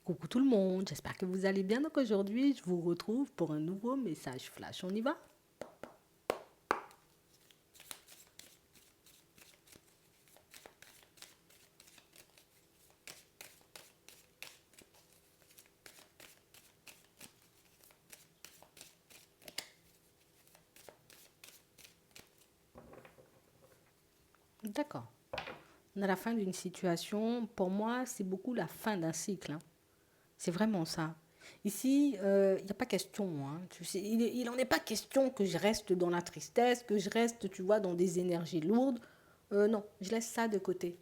Coucou tout le monde, j'espère que vous allez bien. Donc aujourd'hui, je vous retrouve pour un nouveau message flash. On y va? D'accord. On est à la fin d'une situation. Pour moi, c'est beaucoup la fin d'un cycle, hein. C'est vraiment ça. Ici, il n'y a pas question, hein. Tu sais, il n'en est pas question que je reste dans la tristesse, que je reste, tu vois, dans des énergies lourdes. Non, je laisse ça de côté.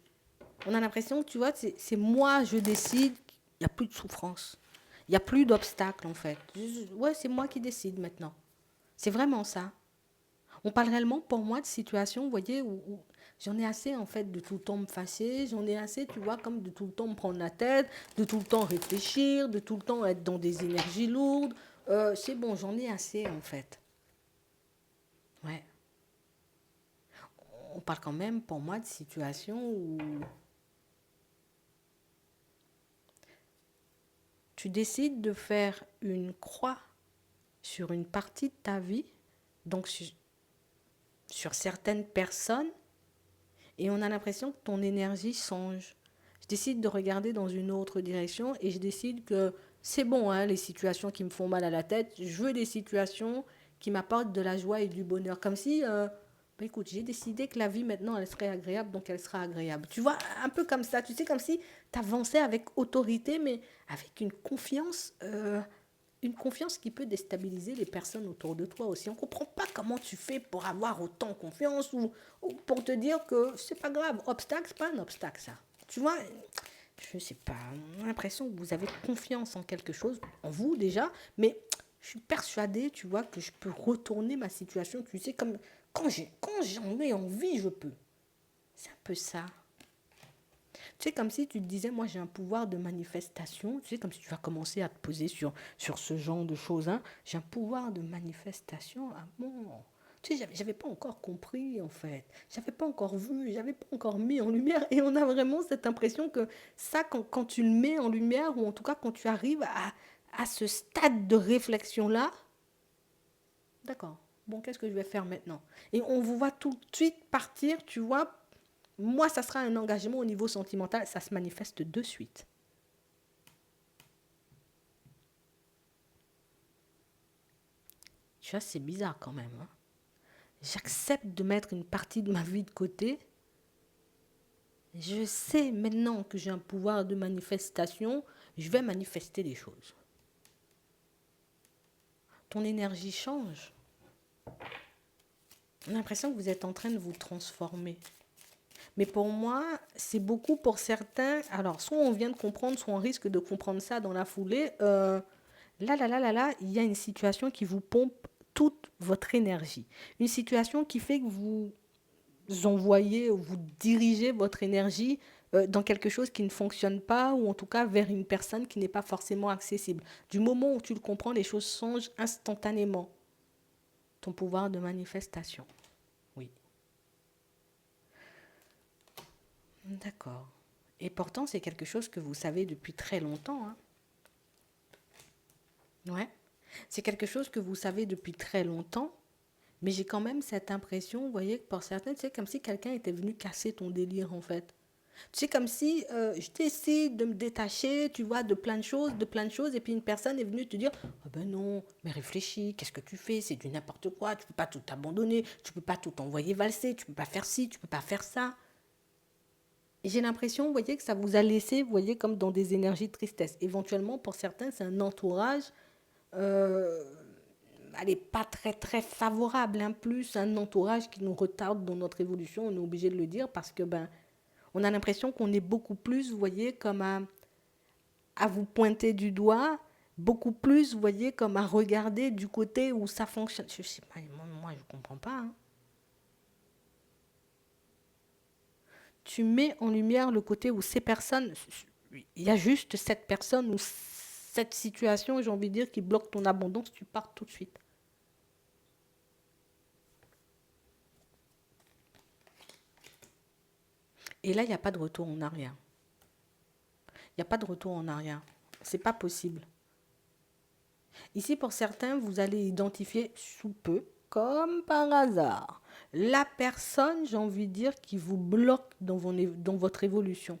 On a l'impression que, tu vois, c'est moi, je décide, il n'y a plus de souffrance. Il n'y a plus d'obstacles, en fait. Ouais, c'est moi qui décide maintenant. C'est vraiment ça. On parle réellement pour moi de situations, vous voyez, où j'en ai assez en fait de tout le temps me fâcher, j'en ai assez, tu vois, comme de tout le temps me prendre la tête, de tout le temps réfléchir, de tout le temps être dans des énergies lourdes. C'est bon, j'en ai assez en fait. Ouais. On parle quand même pour moi de situations où tu décides de faire une croix sur une partie de ta vie, donc sur certaines personnes, et on a l'impression que ton énergie change. Je décide de regarder dans une autre direction et je décide que c'est bon, hein, les situations qui me font mal à la tête. Je veux des situations qui m'apportent de la joie et du bonheur. Comme si, bah écoute, j'ai décidé que la vie maintenant, elle serait agréable, donc elle sera agréable. Tu vois, un peu comme ça. Tu sais, comme si tu avançais avec autorité, mais avec une confiance qui peut déstabiliser les personnes autour de toi aussi. On ne comprend pas comment tu fais pour avoir autant confiance ou pour te dire que c'est pas grave. Obstacle, c'est pas un obstacle, ça. Tu vois, je sais pas, on a l'impression que vous avez confiance en quelque chose, en vous déjà, mais je suis persuadée, tu vois, que je peux retourner ma situation, tu sais, comme quand j'en ai envie, je peux. C'est un peu ça. Tu sais, comme si tu te disais, moi j'ai un pouvoir de manifestation, tu sais, comme si tu vas commencer à te poser sur ce genre de choses, hein. J'ai un pouvoir de manifestation. Ah bon. Tu sais, j'avais pas encore compris en fait. J'avais pas encore vu, j'avais pas encore mis en lumière. Et on a vraiment cette impression que ça, quand tu le mets en lumière, ou en tout cas quand tu arrives à ce stade de réflexion-là, d'accord, bon, qu'est-ce que je vais faire maintenant? Et on vous voit tout de suite partir, tu vois. Moi, ça sera un engagement au niveau sentimental, ça se manifeste de suite. Tu vois, c'est bizarre quand même, hein. J'accepte de mettre une partie de ma vie de côté. Je sais maintenant que j'ai un pouvoir de manifestation, je vais manifester des choses. Ton énergie change. On a l'impression que vous êtes en train de vous transformer. Mais pour moi, c'est beaucoup pour certains. Alors, soit on vient de comprendre, soit on risque de comprendre ça dans la foulée. Là, il y a une situation qui vous pompe toute votre énergie. Une situation qui fait que vous envoyez, vous dirigez votre énergie dans quelque chose qui ne fonctionne pas ou en tout cas vers une personne qui n'est pas forcément accessible. Du moment où tu le comprends, les choses changent instantanément. Ton pouvoir de manifestation. Oui. D'accord. Et pourtant, c'est quelque chose que vous savez depuis très longtemps, hein. Ouais. C'est quelque chose que vous savez depuis très longtemps, mais j'ai quand même cette impression, vous voyez, que pour certains, c'est comme si quelqu'un était venu casser ton délire, en fait. Tu sais, comme si je décide de me détacher, tu vois, de plein de choses, et puis une personne est venue te dire, ah ben non, mais réfléchis, qu'est-ce que tu fais? C'est du n'importe quoi, tu peux pas tout abandonner, tu peux pas tout envoyer valser, tu peux pas faire ci, tu peux pas faire ça. Et j'ai l'impression, vous voyez, que ça vous a laissé, vous voyez, comme dans des énergies de tristesse. Éventuellement, pour certains, c'est un entourage, euh, elle n'est pas très très favorable, hein, plus un entourage qui nous retarde dans notre évolution, on est obligé de le dire, parce que ben, on a l'impression qu'on est beaucoup plus, vous voyez, comme à vous pointer du doigt, beaucoup plus, vous voyez, comme à regarder du côté où ça fonctionne. Je sais pas, moi je ne comprends pas, hein. Tu mets en lumière le côté où ces personnes, il y a juste cette personne ou cette situation, j'ai envie de dire, qui bloque ton abondance, tu pars tout de suite. Et là, il n'y a pas de retour en arrière. Il n'y a pas de retour en arrière. C'est pas possible. Ici, pour certains, vous allez identifier sous peu, comme par hasard, la personne, j'ai envie de dire, qui vous bloque dans votre évolution.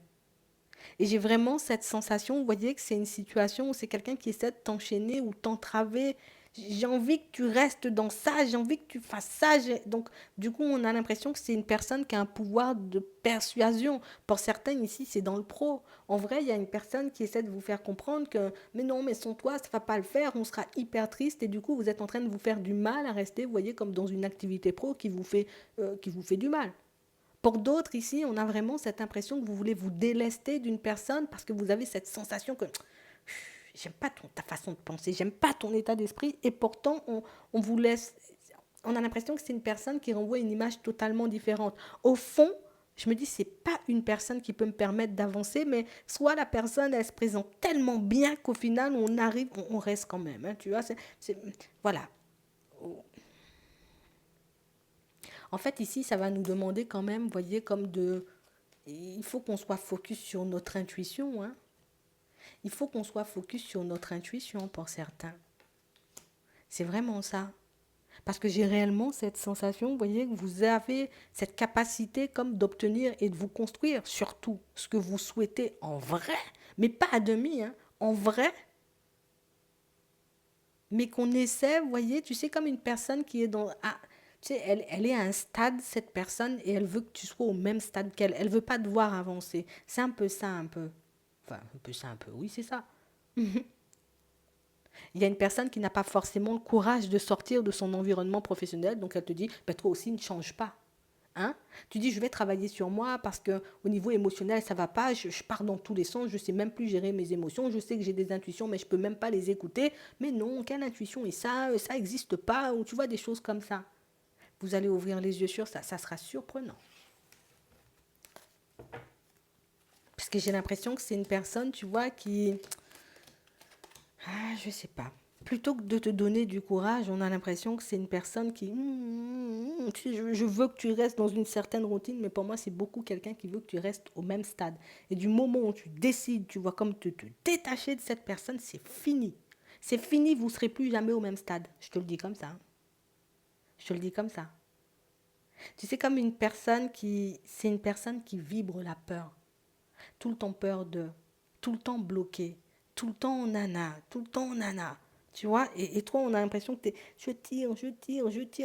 Et j'ai vraiment cette sensation, vous voyez, que c'est une situation où c'est quelqu'un qui essaie de t'enchaîner ou t'entraver. J'ai envie que tu restes dans ça, j'ai envie que tu fasses ça. Donc, du coup, on a l'impression que c'est une personne qui a un pouvoir de persuasion. Pour certains, ici, c'est dans le pro. En vrai, il y a une personne qui essaie de vous faire comprendre que, mais non, mais sans toi, ça ne va pas le faire, on sera hyper triste. Et du coup, vous êtes en train de vous faire du mal à rester, vous voyez, comme dans une activité pro qui vous fait du mal. Pour d'autres, ici, on a vraiment cette impression que vous voulez vous délester d'une personne parce que vous avez cette sensation que j'aime pas ta façon de penser, j'aime pas ton état d'esprit, et pourtant, on vous laisse. On a l'impression que c'est une personne qui renvoie une image totalement différente. Au fond, je me dis, c'est pas une personne qui peut me permettre d'avancer, mais soit la personne, elle se présente tellement bien qu'au final, on arrive, on reste quand même. Hein, tu vois, voilà. En fait, ici, ça va nous demander quand même, vous voyez, comme de... Il faut qu'on soit focus sur notre intuition. Hein. Il faut qu'on soit focus sur notre intuition pour certains. C'est vraiment ça. Parce que j'ai réellement cette sensation, vous voyez, que vous avez cette capacité comme d'obtenir et de vous construire, surtout ce que vous souhaitez en vrai, mais pas à demi, hein, en vrai, mais qu'on essaie, vous voyez, tu sais, comme une personne qui est dans... Ah, tu sais, elle est à un stade, cette personne, et elle veut que tu sois au même stade qu'elle. Elle ne veut pas te voir avancer. C'est un peu ça, un peu. Enfin, un peu ça, un peu. Oui, c'est ça. Il y a une personne qui n'a pas forcément le courage de sortir de son environnement professionnel, donc elle te dit, ben, toi aussi, ne change pas. Hein? Tu dis, je vais travailler sur moi parce qu'au niveau émotionnel, ça ne va pas, je pars dans tous les sens, je ne sais même plus gérer mes émotions, je sais que j'ai des intuitions, mais je ne peux même pas les écouter. Mais non, quelle intuition est ça? Ça n'existe pas, ou tu vois des choses comme ça. Vous allez ouvrir les yeux sur ça, ça sera surprenant. Parce que j'ai l'impression que c'est une personne, tu vois, qui... Ah, je sais pas. Plutôt que de te donner du courage, on a l'impression que c'est une personne qui... je veux que tu restes dans une certaine routine, mais pour moi, c'est beaucoup quelqu'un qui veut que tu restes au même stade. Et du moment où tu décides, tu vois, comme te détacher de cette personne, c'est fini. C'est fini, vous ne serez plus jamais au même stade. Je te le dis comme ça. Hein. Je te le dis comme ça. Tu sais, comme une personne qui... C'est une personne qui vibre la peur. Tout le temps peur de... Tout le temps bloqué. Tout le temps nana. Tout le temps nana. Tu vois, et toi, on a l'impression que je tire.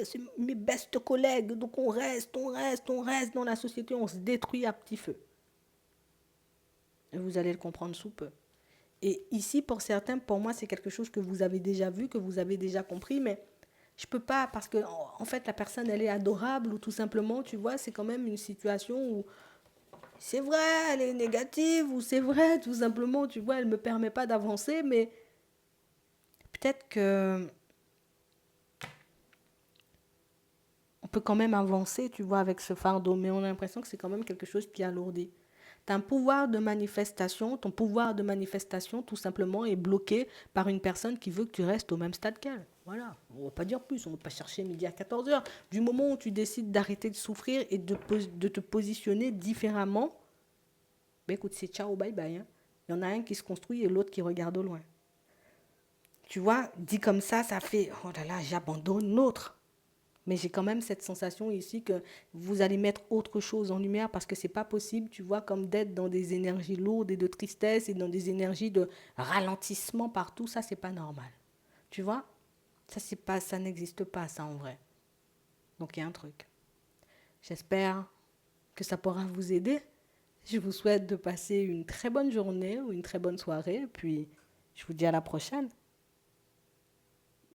C'est mes bestes collègues. Donc on reste dans la société. On se détruit à petit feu. Et vous allez le comprendre sous peu. Et ici, pour certains, pour moi, c'est quelque chose que vous avez déjà vu, que vous avez déjà compris, mais je peux pas parce que en fait la personne elle est adorable ou tout simplement tu vois c'est quand même une situation où c'est vrai elle est négative ou c'est vrai tout simplement tu vois elle me permet pas d'avancer mais peut-être que on peut quand même avancer tu vois avec ce fardeau mais on a l'impression que c'est quand même quelque chose qui alourdit. T'as un pouvoir de manifestation, ton pouvoir de manifestation tout simplement est bloqué par une personne qui veut que tu restes au même stade qu'elle. Voilà, on ne va pas dire plus, on ne va pas chercher midi à 14h. Du moment où tu décides d'arrêter de souffrir et de te positionner différemment, ben écoute, c'est ciao, bye bye. Hein. Il y en a un qui se construit et l'autre qui regarde au loin. Tu vois, dit comme ça fait, oh là là, j'abandonne l'autre. Mais j'ai quand même cette sensation ici que vous allez mettre autre chose en lumière parce que c'est pas possible, tu vois, comme d'être dans des énergies lourdes et de tristesse et dans des énergies de ralentissement partout, ça c'est pas normal. Tu vois? Ça n'existe pas ça en vrai. Donc il y a un truc. J'espère que ça pourra vous aider. Je vous souhaite de passer une très bonne journée ou une très bonne soirée. Puis je vous dis à la prochaine.